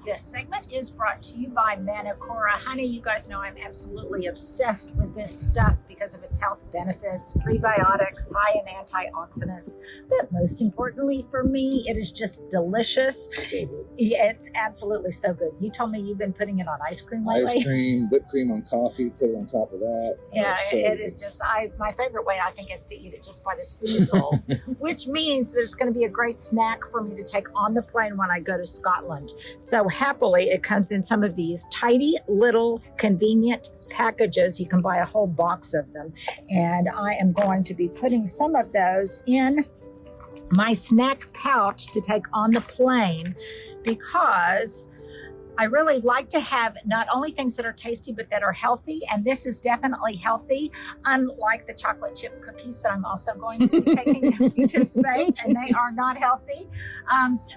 This segment is brought to you by Manuka honey. You guys know I'm absolutely obsessed with this stuff because of its health benefits, prebiotics, high in antioxidants. But most importantly for me, it is just delicious. Yeah, it's absolutely so good. You told me you've been putting it on ice cream lately. Ice cream, whipped cream on coffee, put it on top of that. Yeah, it is just, my favorite way I think is to eat it just by the spoonfuls, which means that it's going to be a great snack for me to take on the plane when I go to Scotland. So happily, it comes in some of these tidy little convenient packages. You can buy a whole box of them. And I am going to be putting some of those in my snack pouch to take on the plane because I really like to have not only things that are tasty, but that are healthy. And this is definitely healthy, unlike the chocolate chip cookies that I'm also going to be taking to participate, and they are not healthy.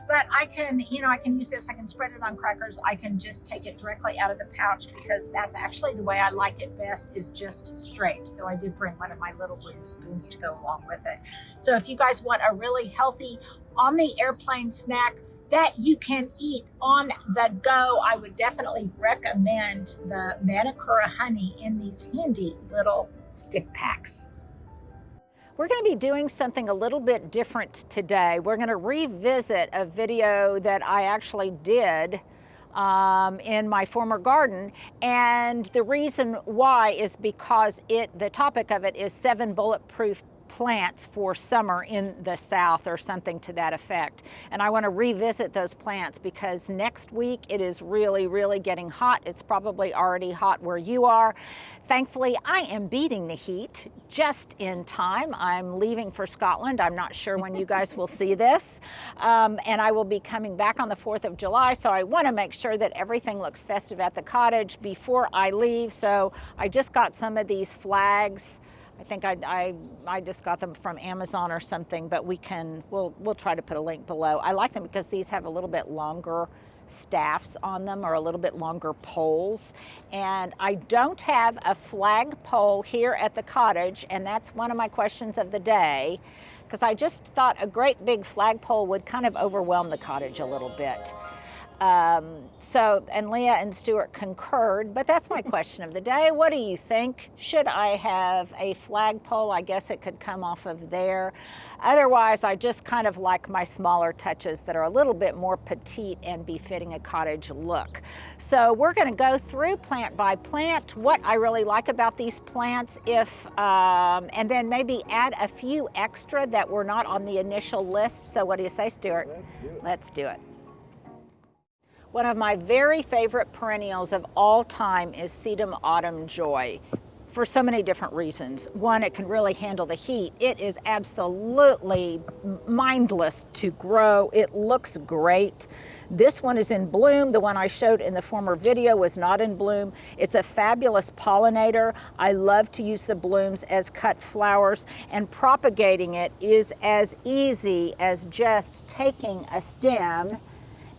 But I can use this. I can spread it on crackers. I can just take it directly out of the pouch because that's actually the way I like it best, is just straight. Though I did bring one of my little wooden spoons to go along with it. So if you guys want a really healthy on the airplane snack that you can eat on the go, I would definitely recommend the Manuka honey in these handy little stick packs. We're going to be doing something a little bit different today. We're going to revisit a video that I actually did in my former garden, and the reason why is because the topic of it is 7 bulletproof plants for summer in the South, or something to that effect. And I want to revisit those plants because next week it is really, really getting hot. It's probably already hot where you are. Thankfully, I am beating the heat just in time. I'm leaving for Scotland. I'm not sure when you guys will see this. And I will be coming back on the 4th of July. So I want to make sure that everything looks festive at the cottage before I leave. So I just got some of these flags. I think I just got them from Amazon or something, but we'll try to put a link below. I like them because these have a little bit longer staffs on them, or a little bit longer poles. And I don't have a flag pole here at the cottage, and that's one of my questions of the day, because I just thought a great big flagpole would kind of overwhelm the cottage a little bit. And Leah and Stuart concurred, but that's my question of the day. What do you think? Should I have a flagpole? I guess it could come off of there. Otherwise, I just kind of like my smaller touches that are a little bit more petite and befitting a cottage look. So we're going to go through plant by plant what I really like about these plants, and then maybe add a few extra that were not on the initial list. So what do you say, Stuart? Let's do it. One of my very favorite perennials of all time is Sedum Autumn Joy, for so many different reasons. One, it can really handle the heat. It is absolutely mindless to grow. It looks great. This one is in bloom. The one I showed in the former video was not in bloom. It's a fabulous pollinator. I love to use the blooms as cut flowers, and propagating it is as easy as just taking a stem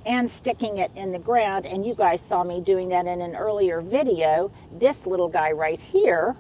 and sticking it in the ground. And you guys saw me doing that in an earlier video. This little guy right here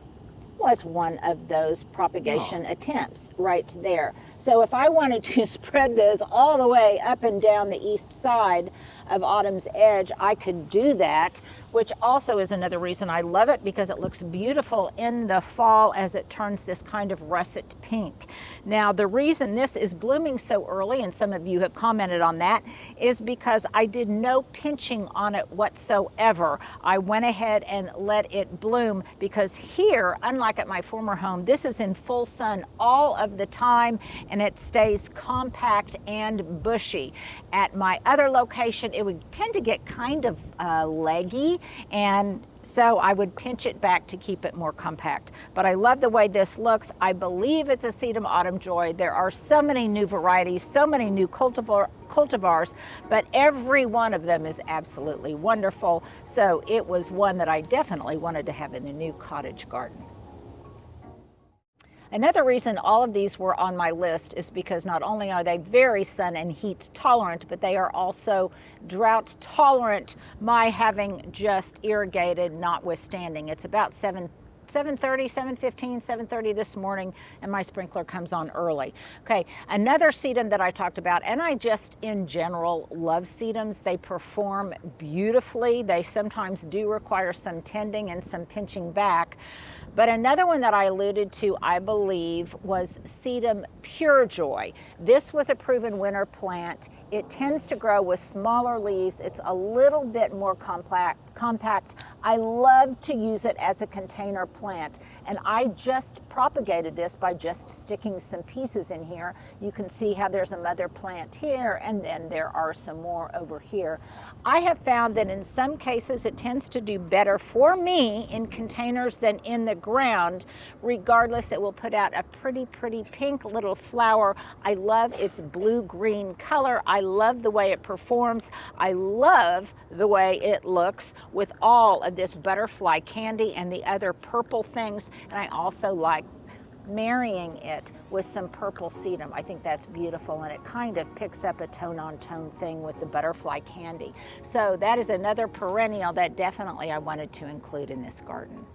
was one of those propagation attempts right there. So if I wanted to spread this all the way up and down the east side of Autumn's Edge, I could do that, which also is another reason I love it, because it looks beautiful in the fall as it turns this kind of russet pink. Now, the reason this is blooming so early, and some of you have commented on that, is because I did no pinching on it whatsoever. I went ahead and let it bloom, because here, unlike at my former home, this is in full sun all of the time, and it stays compact and bushy. At my other location, it would tend to get kind of leggy, and so I would pinch it back to keep it more compact. But I love the way this looks. I believe it's a Sedum Autumn Joy. There are so many new varieties, so many new cultivars, but every one of them is absolutely wonderful. So it was one that I definitely wanted to have in the new cottage garden. Another reason all of these were on my list is because not only are they very sun and heat tolerant, but they are also drought tolerant, my having just irrigated notwithstanding. It's about 7 7:30, 7:15, 7:30 this morning, and my sprinkler comes on early. Okay, another sedum that I talked about, and I just in general love sedums. They perform beautifully. They sometimes do require some tending and some pinching back. But another one that I alluded to, I believe, was sedum pure joy. This was a proven winter plant. It tends to grow with smaller leaves. It's a little bit more compact. I love to use it as a container plant, and I just propagated this by just sticking some pieces in here. You can see how there's a mother plant here, and then there are some more over here. I have found that in some cases it tends to do better for me in containers than in the ground. Regardless, it will put out a pretty pink little flower. I love its blue-green color. I love the way it performs. I love the way it looks with all of this butterfly candy and the other purple things. And I also like marrying it with some purple sedum. I think that's beautiful, and it kind of picks up a tone-on-tone thing with the butterfly candy. So that is another perennial that definitely I wanted to include in this garden.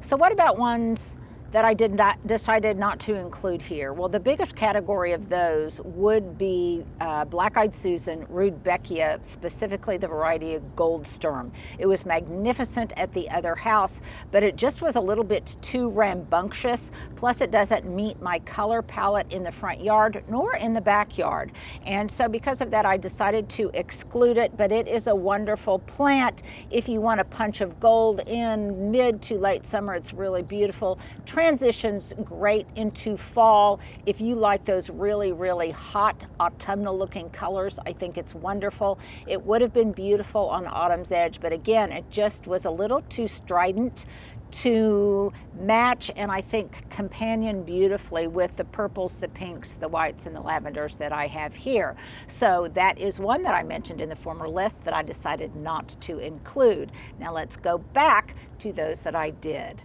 So what about ones that I decided not to include here? Well, the biggest category of those would be Black-Eyed Susan, Rudbeckia, specifically the variety of Gold Sturm. It was magnificent at the other house, but it just was a little bit too rambunctious. Plus, it doesn't meet my color palette in the front yard nor in the backyard. And so because of that, I decided to exclude it, but it is a wonderful plant. If you want a punch of gold in mid to late summer, it's really beautiful. Transitions great into fall. If you like those really hot autumnal looking colors, I think it's wonderful. It would have been beautiful on autumn's edge, but again, it just was a little too strident to match, and I think companion beautifully with the purples, the pinks, the whites, and the lavenders that I have here. So that is one that I mentioned in the former list that I decided not to include. Now let's go back to those that I did.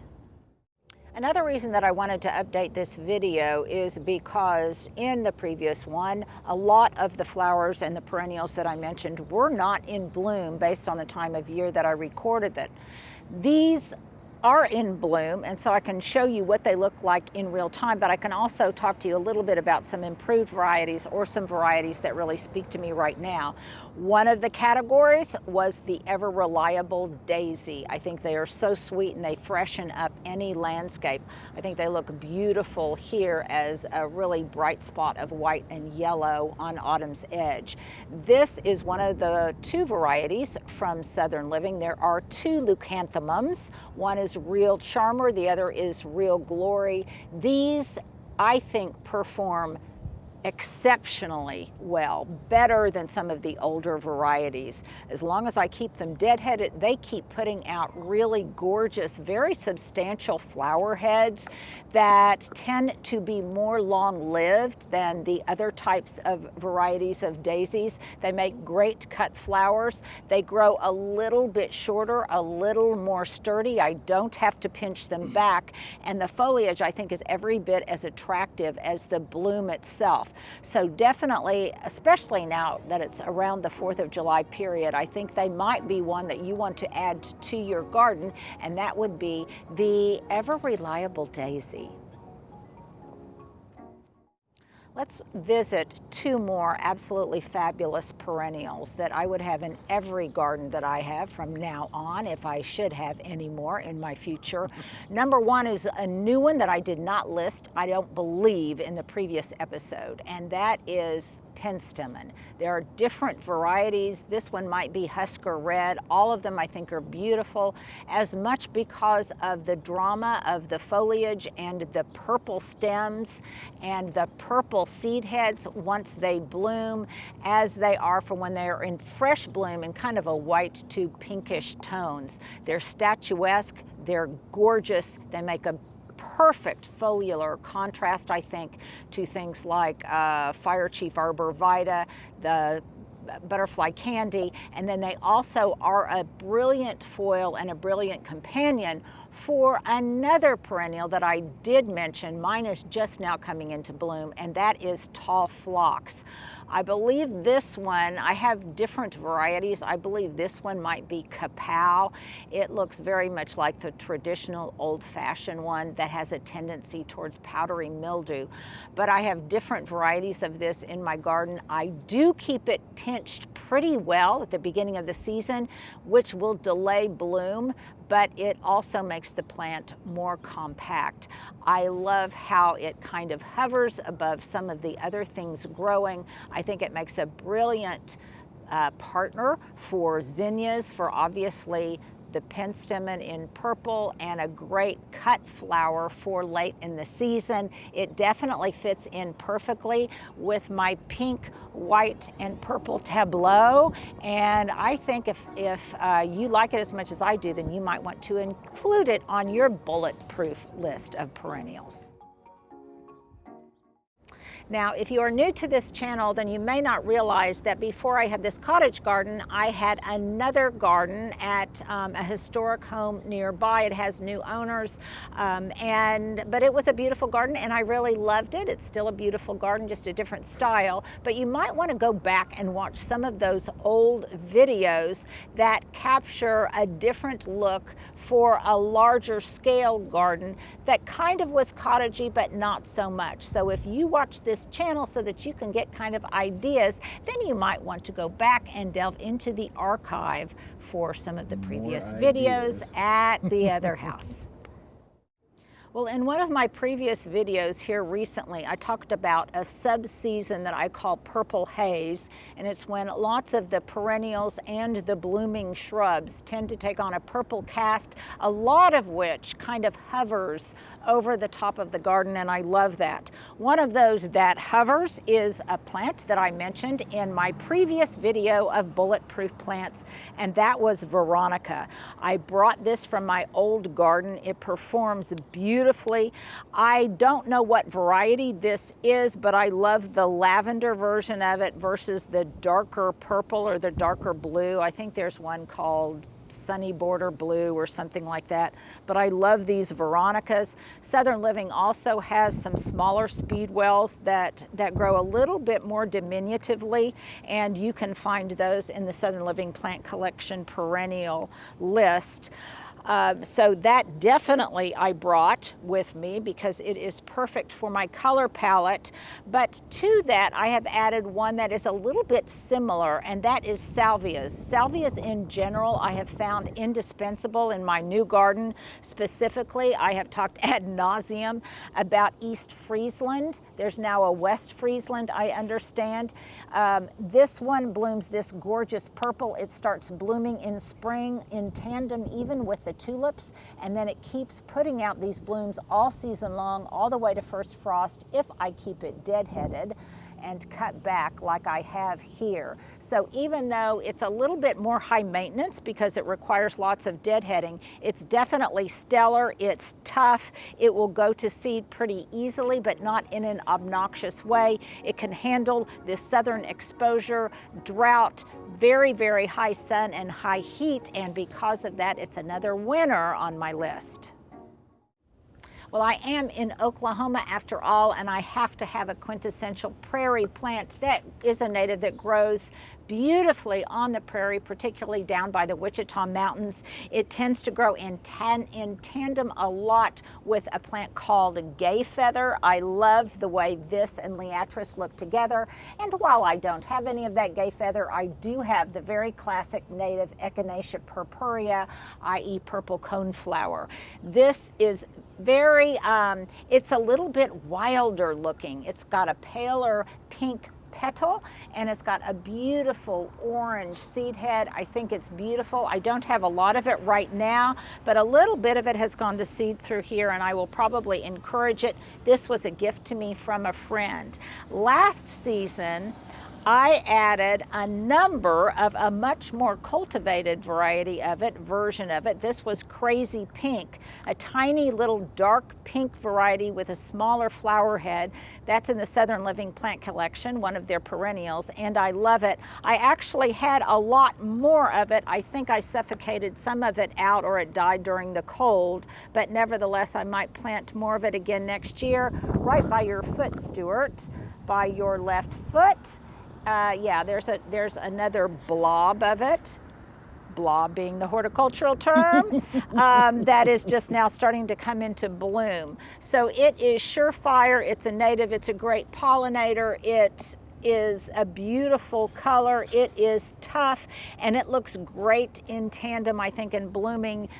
Another reason that I wanted to update this video is because in the previous one, a lot of the flowers and the perennials that I mentioned were not in bloom based on the time of year that I recorded it. These are in bloom, and so I can show you what they look like in real time, but I can also talk to you a little bit about some improved varieties or some varieties that really speak to me right now. One of the categories was the ever reliable Daisy. I think they are so sweet and they freshen up any landscape. I think they look beautiful here as a really bright spot of white and yellow on autumn's edge. This is one of the two varieties from Southern Living. There are two leucanthemums. One is Real Charmer, the other is Real Glory. These, I think, perform exceptionally well, better than some of the older varieties. As long as I keep them deadheaded, they keep putting out really gorgeous, very substantial flower heads that tend to be more long-lived than the other types of varieties of daisies. They make great cut flowers. They grow a little bit shorter, a little more sturdy. I don't have to pinch them back, and the foliage, I think, is every bit as attractive as the bloom itself. So definitely, especially now that it's around the 4th of July period, I think they might be one that you want to add to your garden, and that would be the ever reliable daisy. Let's visit two more absolutely fabulous perennials that I would have in every garden that I have from now on, if I should have any more in my future. Number one is a new one that I did not list, I don't believe, in the previous episode, and that is Penstemon. There are different varieties. This one might be Husker Red. All of them I think are beautiful, as much because of the drama of the foliage and the purple stems and the purple seed heads once they bloom, as they are from when they're in fresh bloom in kind of a white to pinkish tones. They're statuesque, they're gorgeous, they make a perfect foliar contrast, I think, to things like Fire Chief Arborvitae, the butterfly candy, and then they also are a brilliant foil and a brilliant companion for another perennial that I did mention. Mine is just now coming into bloom, and that is tall phlox. I believe this one, I have different varieties. I believe this one might be kapow. It looks very much like the traditional old-fashioned one that has a tendency towards powdery mildew. But I have different varieties of this in my garden. I do keep it pinched pretty well at the beginning of the season, which will delay bloom, but it also makes the plant more compact. I love how it kind of hovers above some of the other things growing. I think it makes a brilliant partner for zinnias, for obviously the penstemon in purple, and a great cut flower for late in the season. It definitely fits in perfectly with my pink, white, and purple tableau. And I think if you like it as much as I do, then you might want to include it on your bulletproof list of perennials. Now, if you are new to this channel, then you may not realize that before I had this cottage garden, I had another garden at a historic home nearby. It has new owners, but it was a beautiful garden, and I really loved it. It's still a beautiful garden, just a different style. But you might want to go back and watch some of those old videos that capture a different look for a larger scale garden that kind of was cottagey, but not so much. So if you watch this channel so that you can get kind of ideas, then you might want to go back and delve into the archive for some of the previous videos at the other house. Well, in one of my previous videos here recently, I talked about a sub-season that I call purple haze, and it's when lots of the perennials and the blooming shrubs tend to take on a purple cast, a lot of which kind of hovers over the top of the garden, and I love that. One of those that hovers is a plant that I mentioned in my previous video of bulletproof plants, and that was Veronica. I brought this from my old garden. It performs beautifully. I don't know what variety this is, but I love the lavender version of it versus the darker purple or the darker blue. I think there's one called Sunny Border Blue or something like that, but I love these Veronicas. Southern Living also has some smaller speedwells that grow a little bit more diminutively, and you can find those in the Southern Living Plant Collection perennial list. So that definitely I brought with me because it is perfect for my color palette. But to that, I have added one that is a little bit similar, and that is salvias. Salvias in general, I have found indispensable in my new garden. Specifically, I have talked ad nauseum about East Friesland. There's now a West Friesland, I understand. This one blooms this gorgeous purple. It starts blooming in spring in tandem even with the tulips, and then it keeps putting out these blooms all season long, all the way to first frost, if I keep it deadheaded and cut back like I have here. So even though it's a little bit more high maintenance because it requires lots of deadheading, it's definitely stellar. It's tough. It will go to seed pretty easily, but not in an obnoxious way. It can handle this southern exposure, drought, very, very high sun and high heat, and because of that, it's another winner on my list. Well, I am in Oklahoma after all, and I have to have a quintessential prairie plant that is a native that grows beautifully on the prairie, particularly down by the Wichita Mountains. It tends to grow in tandem a lot with a plant called gay feather. I love the way this and liatris look together. And while I don't have any of that gay feather, I do have the very classic native Echinacea purpurea, i.e. purple coneflower. This is very, it's a little bit wilder looking. It's got a paler pink petal, and it's got a beautiful orange seed head. I think it's beautiful. I don't have a lot of it right now, but a little bit of it has gone to seed through here, and I will probably encourage it. This was a gift to me from a friend. Last season, I added a number of a much more cultivated variety of it, version of it. This was Crazy Pink, a tiny little dark pink variety with a smaller flower head. That's in the Southern Living Plant Collection, one of their perennials, and I love it. I actually had a lot more of it. I think I suffocated some of it out or it died during the cold, but nevertheless, I might plant more of it again next year. Right by your foot, Stuart, by your left foot. Yeah, there's another blob of it, blob being the horticultural term, that is just now starting to come into bloom. So it is surefire, it's a native, it's a great pollinator, it is a beautiful color, it is tough, and it looks great in tandem, I think, in blooming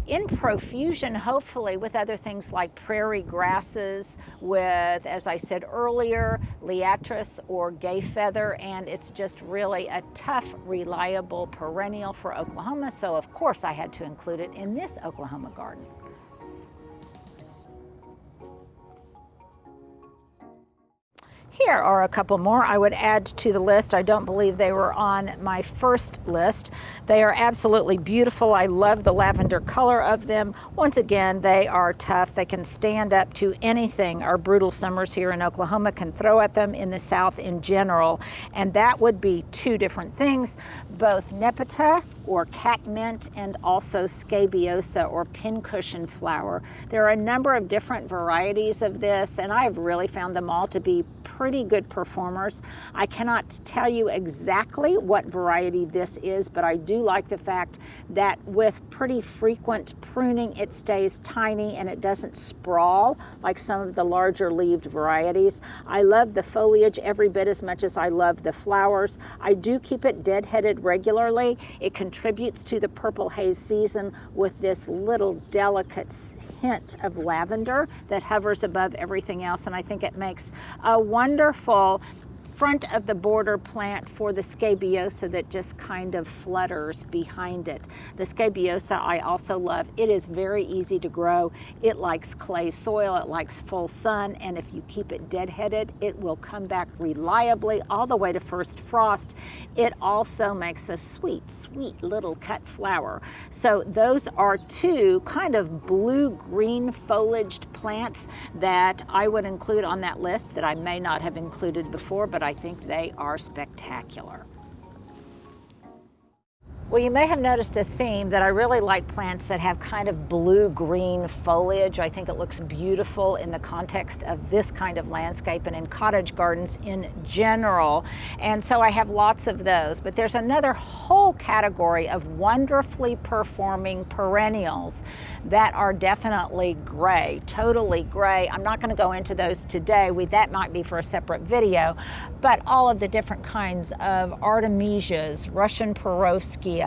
in profusion, hopefully, with other things like prairie grasses, with, as I said earlier, liatris or gay feather, and it's just really a tough, reliable perennial for Oklahoma, so of course I had to include it in this Oklahoma garden. Here are a couple more I would add to the list. I don't believe they were on my first list. They are absolutely beautiful. I love the lavender color of them. Once again, they are tough. They can stand up to anything our brutal summers here in Oklahoma can throw at them, in the South in general. And that would be two different things, both Nepeta or catmint and also scabiosa or pincushion flower. There are a number of different varieties of this, and I've really found them all to be pretty good performers. I cannot tell you exactly what variety this is, but I do like the fact that with pretty frequent pruning, it stays tiny and it doesn't sprawl like some of the larger leaved varieties. I love the foliage every bit as much as I love the flowers. I do keep it deadheaded regularly. It contributes to the purple haze season with this little delicate hint of lavender that hovers above everything else, and I think it makes a wonderful front of the border plant for the scabiosa that just kind of flutters behind it. The scabiosa I also love. It is very easy to grow. It likes clay soil, it likes full sun, and if you keep it deadheaded, it will come back reliably all the way to first frost. It also makes a sweet, sweet little cut flower. So those are two kind of blue-green foliaged plants that I would include on that list that I may not have included before, but I think they are spectacular. Well, you may have noticed a theme that I really like plants that have kind of blue-green foliage. I think it looks beautiful in the context of this kind of landscape and in cottage gardens in general. And so I have lots of those. But there's another whole category of wonderfully performing perennials that are definitely gray, totally gray. I'm not going to go into those today. That might be for a separate video. But all of the different kinds of artemisias, Russian Perovsky,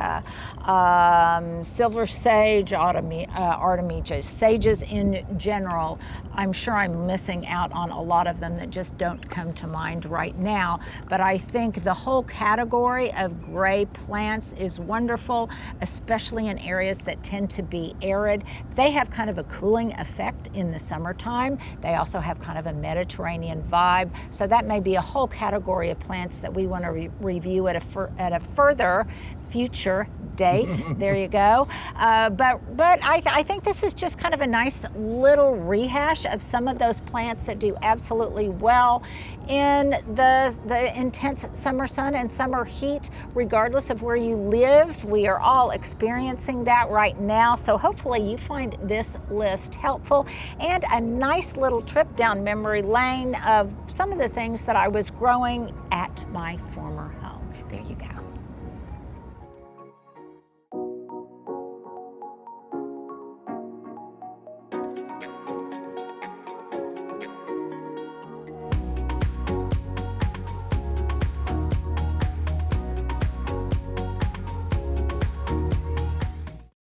silver sage artemisias, sages in general. I'm sure I'm missing out on a lot of them that just don't come to mind right now, but I think the whole category of gray plants is wonderful, especially in areas that tend to be arid. They have kind of a cooling effect in the summertime. They also have kind of a Mediterranean vibe, so that may be a whole category of plants that we want to review at a further future date. There you go. But I think this is just kind of a nice little rehash of some of those plants that do absolutely well in the intense summer sun and summer heat, regardless of where you live. We are all experiencing that right now. So hopefully you find this list helpful and a nice little trip down memory lane of some of the things that I was growing at my former home. There you go.